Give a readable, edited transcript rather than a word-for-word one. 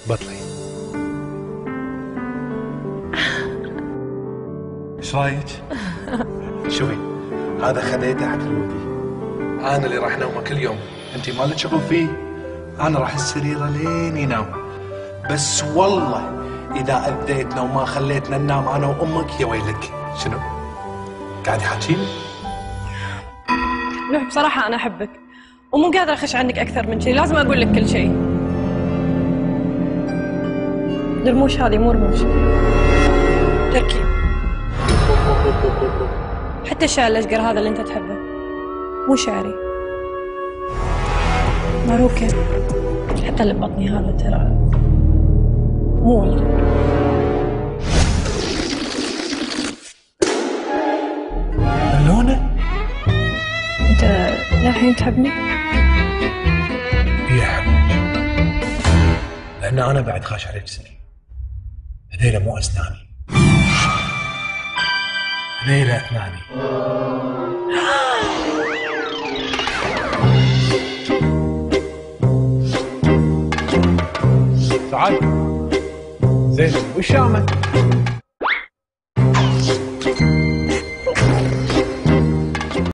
بطلي. ايش رايك؟ شوفي هذا خذيته حق الودي، انا اللي راح نومه كل يوم، انت ما لك شغل فيه، انا راح السريره لين ينام. بس والله اذا اذيتنا وما خليتنا ننام انا وامك يا ويلك. شنو؟ قاعد يحاكيني؟ نوح بصراحة أنا أحبك ومو قادرة أخش عنك أكثر من شيء، لازم أقول لك كل شيء. الرموش هذه مو رموش، تركيب. حتى الشعر الأشقر هذا اللي أنت تحبه مو شعري، ماروكة. حتى اللي ببطني هذا ترى مو ولدك. اللونة؟ أنت للحين تحبني؟ يا حبيبي، لأن أنا بعد خاش عليك سنين. هذيلا مو أسناني، هذيلا أثناني. سعاد زين وش شامك؟